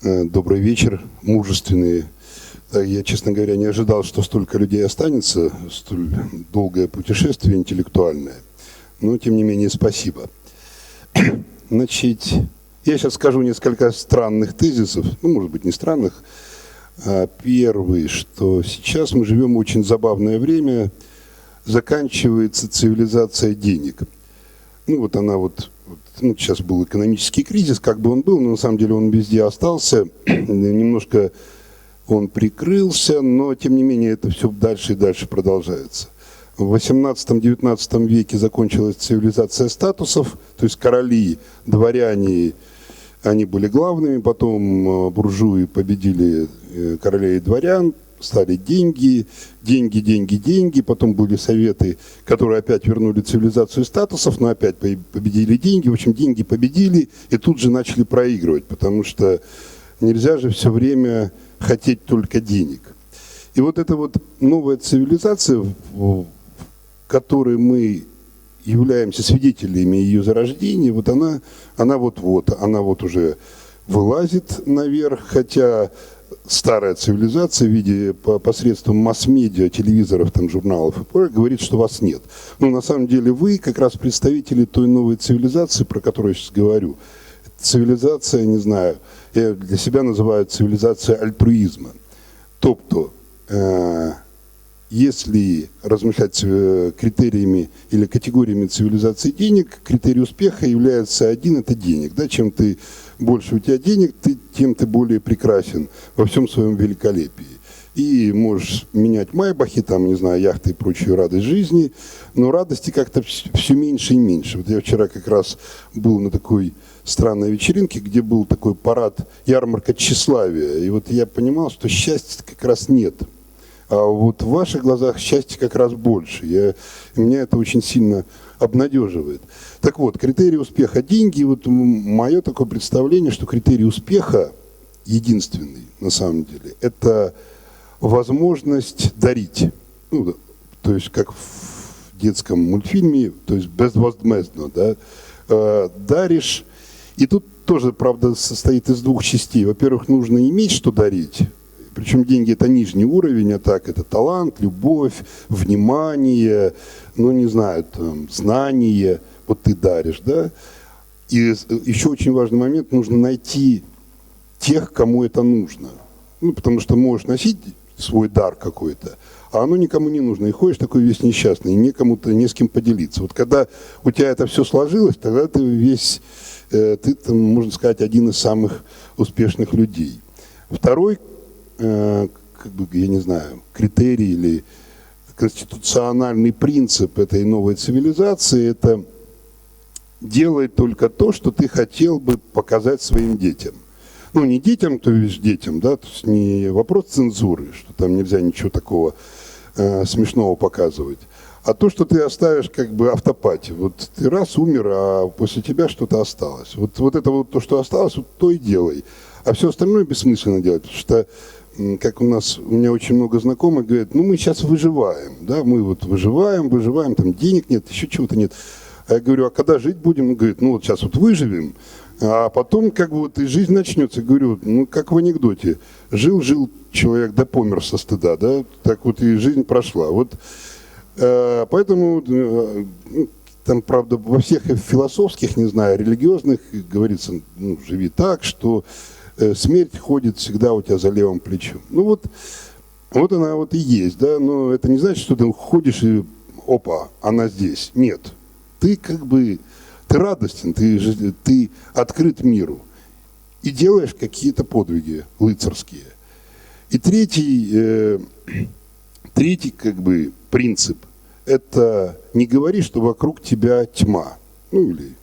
Добрый вечер, мужественные. Я, честно говоря, не ожидал, что столько людей останется, столь долгое путешествие интеллектуальное. Но, тем не менее, спасибо. Значит, я сейчас скажу несколько странных тезисов, ну, может быть, не странных. Первый, что сейчас мы живем в очень забавное время, заканчивается цивилизация денег. Ну, вот она сейчас был экономический кризис, как бы он был, но на самом деле он везде остался, немножко он прикрылся, но тем не менее это все дальше и дальше продолжается. В 18-19 веке закончилась цивилизация статусов, то есть короли, дворяне, они были главными, потом буржуи победили королей и дворян, стали деньги, потом были советы, которые опять вернули цивилизацию статусов, но опять победили деньги. В общем, деньги победили и тут же начали проигрывать, потому что нельзя же все время хотеть только денег. И вот эта вот новая цивилизация, в которой мы являемся свидетелями ее зарождения, вот она уже вылазит наверх, хотя старая цивилизация в виде посредством масс-медиа, телевизоров, там, журналов и прочее говорит, что вас нет. Но на самом деле вы как раз представители той новой цивилизации, про которую я сейчас говорю. Цивилизация, не знаю, я для себя называю цивилизация альтруизма. Тобто, если размышлять критериями или категориями цивилизации денег, критерий успеха является один – это денег. Да? Чем ты больше у тебя денег, тем ты более прекрасен во всем своем великолепии. И можешь менять майбахи, там, не знаю, яхты и прочую радость жизни, но радости как-то все меньше и меньше. Вот я вчера как раз был на такой странной вечеринке, где был такой парад, ярмарка тщеславия. И вот я понимал, что счастья как раз нет. А вот в ваших глазах счастья как раз больше. Меня это очень сильно обнадеживает. Так вот, критерий успеха – деньги. Вот мое такое представление, что критерий успеха единственный, на самом деле, это возможность дарить. Ну, то есть, как в детском мультфильме, то есть безвозмездно, да, даришь. И тут тоже, правда, состоит из двух частей. Во-первых, нужно иметь, что дарить. Причем деньги – это нижний уровень, а так это талант, любовь, внимание, ну, не знаю, там, знание, вот ты даришь, да. И еще очень важный момент – нужно найти тех, кому это нужно. Ну, потому что можешь носить свой дар какой-то, а оно никому не нужно. И ходишь такой весь несчастный, и не с кем поделиться. Вот когда у тебя это все сложилось, тогда ты там, можно сказать, один из самых успешных людей. Второй, я не знаю, критерий или конституциональный принцип этой новой цивилизации – это делать только то, что ты хотел бы показать своим детям. Ну, не детям, то есть детям, да, то есть не вопрос цензуры, что там нельзя ничего такого смешного показывать, а то, что ты оставишь как бы автопати. Вот ты раз умер, а после тебя что-то осталось. Вот это вот то, что осталось, вот то и делай. А все остальное бессмысленно делать, потому что как у меня очень много знакомых говорят, ну мы сейчас выживаем, да, мы вот выживаем, там денег нет, еще чего-то нет. А я говорю, а когда жить будем? Он говорит, ну вот сейчас вот выживем, а потом как бы вот и жизнь начнется. Я говорю, ну как в анекдоте, жил человек, да помер со стыда, да, так вот и жизнь прошла. Вот поэтому там, правда, во всех философских, не знаю, религиозных говорится, ну, живи так, что смерть ходит всегда у тебя за левым плечом. Ну вот она вот и есть, да, но это не значит, что ты ходишь и опа, она здесь. Нет, ты радостен, ты открыт миру и делаешь какие-то подвиги рыцарские. И третий как бы принцип – это не говори, что вокруг тебя тьма, ну или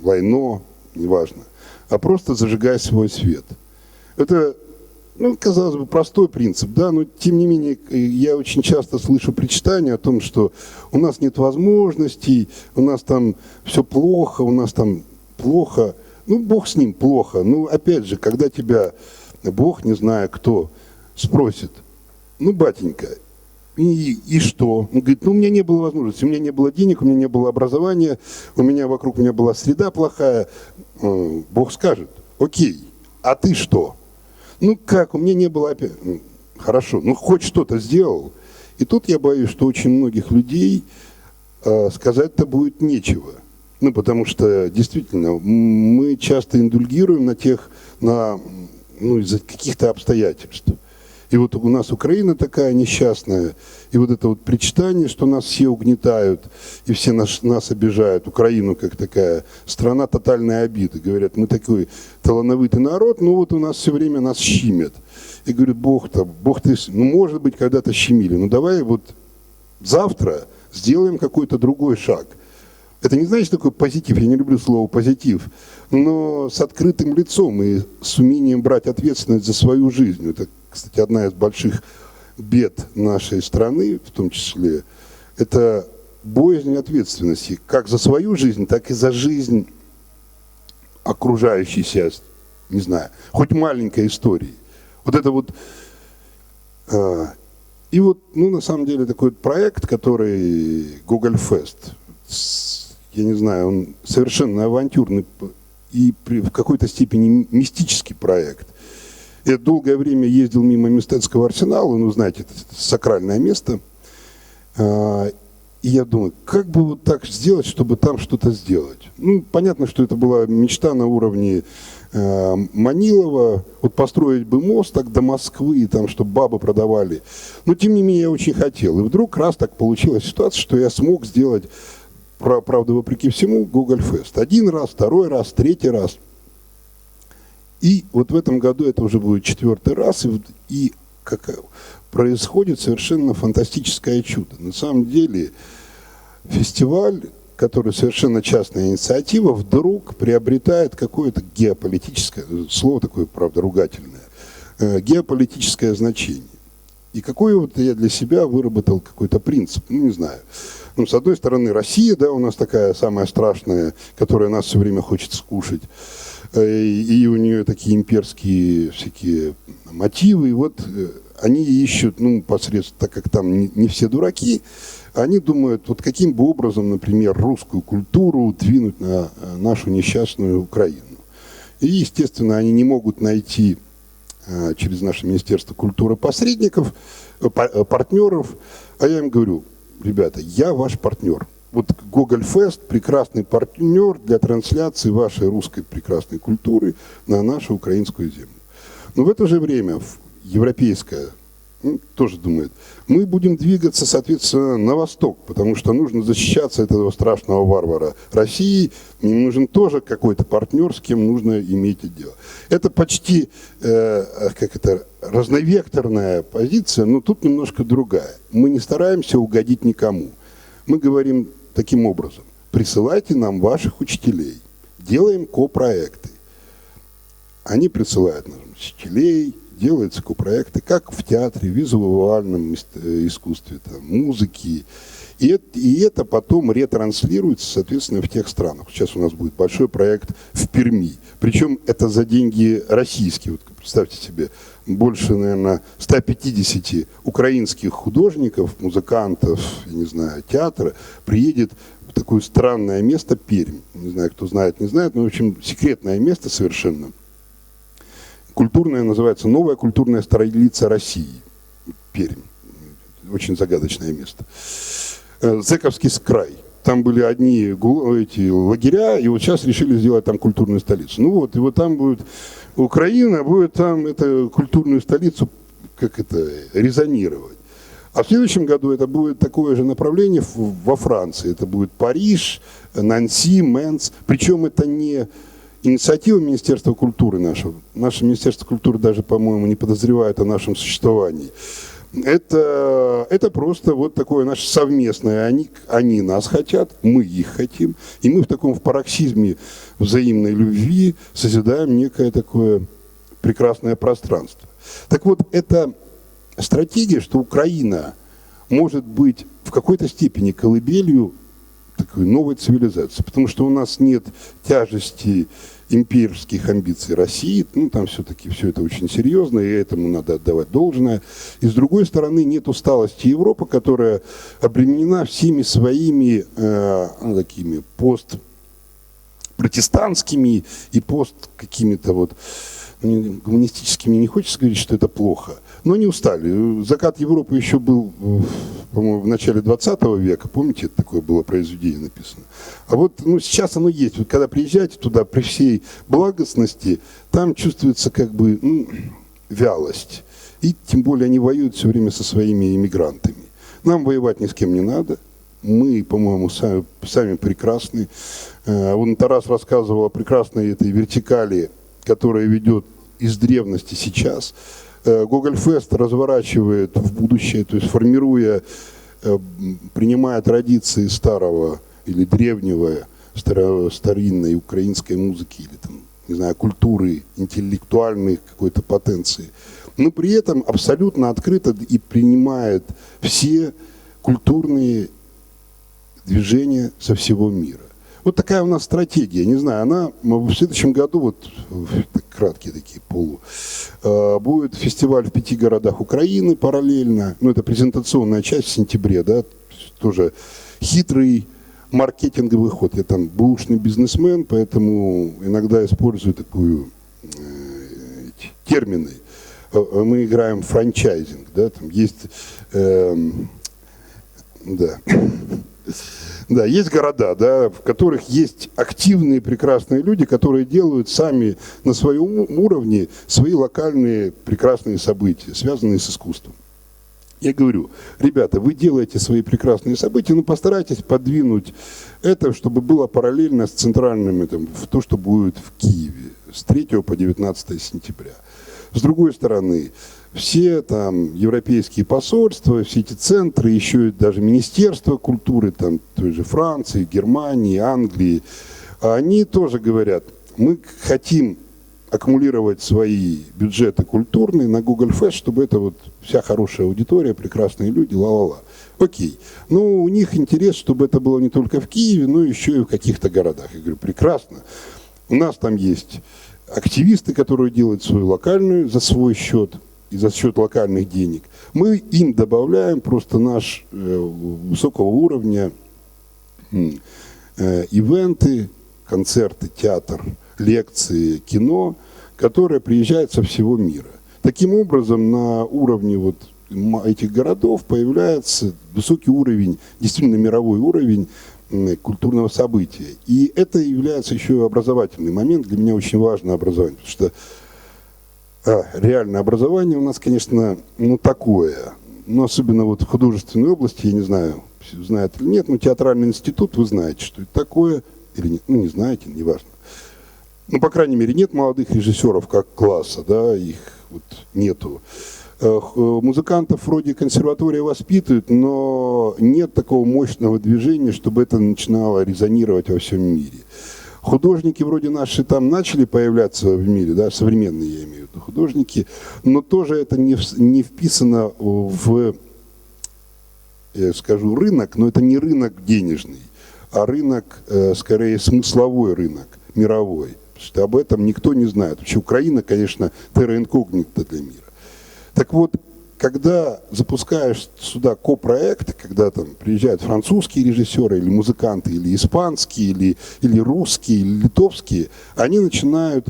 войно, неважно, а просто зажигай свой свет. Это, ну, казалось бы, простой принцип, да, но тем не менее я очень часто слышу причитания о том, что у нас нет возможностей, у нас там все плохо, Ну, Бог с ним, плохо. Ну, опять же, когда тебя Бог, не знаю кто, спросит, ну, батенька, и что? Он говорит, ну, у меня не было возможности, у меня не было денег, у меня не было образования, вокруг меня была среда плохая. Бог скажет, окей, а ты что? Ну как, у меня не было опять... Хорошо, ну хоть что-то сделал. И тут я боюсь, что очень многих людей сказать-то будет нечего. Ну, потому что, действительно, мы часто индульгируем из-за каких-то обстоятельств. И вот у нас Украина такая несчастная, и вот это вот причитание, что нас все угнетают, и все нас обижают, Украину как такая страна тотальной обиды. Говорят, мы такой талановитый народ, но вот у нас все время нас щемят. И говорят, Бог ты, ну, может быть, когда-то щемили, но давай вот завтра сделаем какой-то другой шаг. Это не значит такой позитив, я не люблю слово позитив, но с открытым лицом и с умением брать ответственность за свою жизнь. Это, кстати, одна из больших бед нашей страны, в том числе, это боязнь ответственности как за свою жизнь, так и за жизнь окружающейся, не знаю, хоть маленькой истории. Вот это вот... И вот, ну, на самом деле, такой проект, который Google Fest, я не знаю, он совершенно авантюрный и в какой-то степени мистический проект. Я долгое время ездил мимо Мистецкого арсенала, ну, знаете, это сакральное место. И я думаю, как бы вот так сделать, чтобы там что-то сделать. Ну, понятно, что это была мечта на уровне Манилова, вот построить бы мост так до Москвы, там, чтобы бабы продавали. Но, тем не менее, я очень хотел. И вдруг раз так получилась ситуация, что я смог сделать, правда, вопреки всему, Google Fest. Один раз, второй раз, третий раз. И вот в этом году это уже будет 4-й раз, и происходит совершенно фантастическое чудо. На самом деле фестиваль, который совершенно частная инициатива, вдруг приобретает какое-то геополитическое, слово такое, правда, ругательное, геополитическое значение. И какой вот я для себя выработал какой-то принцип, ну, не знаю. Ну, с одной стороны, Россия, да, у нас такая самая страшная, которая нас все время хочет скушать. И у нее такие имперские всякие мотивы. И вот они ищут, ну, посредством, так как там не все дураки, они думают, вот каким бы образом, например, русскую культуру двинуть на нашу несчастную Украину. И, естественно, они не могут найти через наше Министерство культуры посредников, партнеров. А я им говорю, ребята, я ваш партнер. Вот Google Fest – прекрасный партнер для трансляции вашей русской прекрасной культуры на нашу украинскую землю. Но в это же время европейская тоже думает, мы будем двигаться, соответственно, на восток, потому что нужно защищаться от этого страшного варвара России. Им нужен тоже какой-то партнер, с кем нужно иметь дело. Это почти разновекторная позиция, но тут немножко другая. Мы не стараемся угодить никому. Мы говорим таким образом, присылайте нам ваших учителей, делаем копроекты. Они присылают нам учителей, делаются копроекты, как в театре, в визуальном искусстве, там, музыке. И это потом ретранслируется, соответственно, в тех странах. Сейчас у нас будет большой проект в Перми. Причем это за деньги российские. Вот представьте себе, больше, наверное, 150 украинских художников, музыкантов, я не знаю, театра приедет в такое странное место Пермь. Не знаю, кто знает, не знает, но, в общем, секретное место совершенно. Культурная, называется «Новая культурная столица России». Пермь. Очень загадочное место. Зэковский край. Там были одни эти лагеря, и вот сейчас решили сделать там культурную столицу. Ну вот, и вот там будет Украина, будет там эту культурную столицу, резонировать. А в следующем году это будет такое же направление во Франции. Это будет Париж, Нанси, Менс. Причем это не инициатива Министерства культуры нашего. Наше Министерство культуры даже, по-моему, не подозревает о нашем существовании. Это просто вот такое наше совместное. Они нас хотят, мы их хотим. И мы в пароксизме взаимной любви созидаем некое такое прекрасное пространство. Так вот, это стратегия, что Украина может быть в какой-то степени колыбелью такой новой цивилизации. Потому что у нас нет тяжести имперских амбиций России, ну, там все-таки все это очень серьезно, и этому надо отдавать должное. И с другой стороны, нет усталости Европы, которая обременена всеми своими такими постпротестантскими и какими-то вот гуманистически мне не хочется говорить, что это плохо, но они устали. «Закат Европы» еще был, по-моему, в начале 20 века, помните, это такое было произведение написано. А вот сейчас оно есть. Вот когда приезжаете туда при всей благостности, там чувствуется как бы вялость. И тем более они воюют все время со своими иммигрантами. Нам воевать ни с кем не надо. Мы, по-моему, сами прекрасны. Вон Тарас рассказывал о прекрасной этой вертикали, которая ведет из древности сейчас. Гогольфест разворачивает в будущее, то есть формируя, принимая традиции старого или древнего, старинной украинской музыки или там, не знаю, культуры, интеллектуальной какой-то потенции. Но при этом абсолютно открыто и принимает все культурные движения со всего мира. Вот такая у нас стратегия. Не знаю, она в следующем году, вот краткие такие будет фестиваль в 5 городах Украины параллельно. Это презентационная часть в сентябре, да, тоже хитрый маркетинговый ход. Я там бэушный бизнесмен, поэтому иногда использую термины. Мы играем в франчайзинг, да, там есть, да, есть города, да, в которых есть активные, прекрасные люди, которые делают сами на своем уровне свои локальные прекрасные события, связанные с искусством. Я говорю, ребята, вы делаете свои прекрасные события, но постарайтесь подвинуть это, чтобы было параллельно с центральными, в то, что будет в Киеве с 3 по 19 сентября. С другой стороны, все там европейские посольства, все эти центры, еще и даже Министерство культуры, там, той же Франции, Германии, Англии, они тоже говорят, мы хотим аккумулировать свои бюджеты культурные на Google Fest, чтобы это вот вся хорошая аудитория, прекрасные люди, ла-ла-ла. Окей. Но у них интерес, чтобы это было не только в Киеве, но еще и в каких-то городах. Я говорю, прекрасно. У нас там есть активисты, которые делают свою локальную за свой счет и за счет локальных денег. Мы им добавляем просто наш высокого уровня ивенты, концерты, театр, лекции, кино, которые приезжают со всего мира. Таким образом, на уровне вот этих городов появляется высокий уровень, действительно мировой уровень культурного события. И это является еще образовательный момент. Для меня очень важно образование, потому что реальное образование у нас, конечно, такое. Но особенно вот в художественной области, я не знаю, знают или нет, но театральный институт, вы знаете, что это такое, или нет, не знаете, неважно. По крайней мере, нет молодых режиссеров как класса, да, их вот нету. Музыкантов вроде консерватория воспитывают, но нет такого мощного движения, чтобы это начинало резонировать во всем мире. Художники вроде наши там начали появляться в мире, да, современные, я имею в виду, художники, но тоже это не вписано в, я скажу, рынок, но это не рынок денежный, а рынок, скорее, смысловой рынок, мировой. Потому что об этом никто не знает. Вообще Украина, конечно, терра инкогнита для мира. Так вот, когда запускаешь сюда копроект, когда там приезжают французские режиссеры, или музыканты, или испанские, или русские, или литовские, они начинают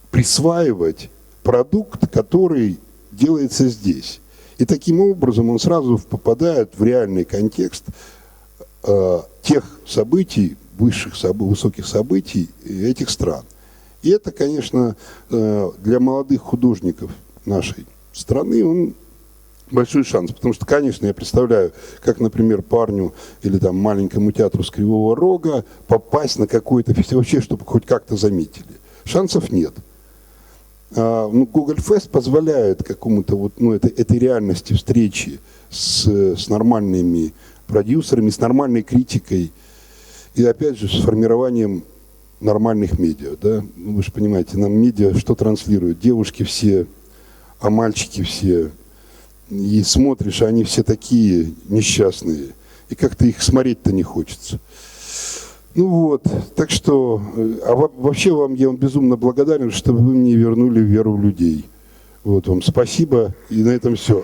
присваивать продукт, который делается здесь. И таким образом он сразу попадает в реальный контекст тех событий, высоких событий этих стран. И это, конечно, для молодых художников нашей страны он большой шанс. Потому что, конечно, я представляю, как, например, парню или там маленькому театру с Кривого Рога попасть на какой-то фестиваль, вообще, чтобы хоть как-то заметили. Шансов нет. Google Fest позволяет какому-то вот, этой реальности встречи с нормальными продюсерами, с нормальной критикой и, опять же, с формированием нормальных медиа. Да? Вы же понимаете, нам медиа что транслируют? Девушки все, а мальчики все. И смотришь, а они все такие несчастные. И как-то их смотреть-то не хочется. Так что, вообще я вам безумно благодарен, что вы мне вернули веру в людей. Вот вам спасибо, и на этом все.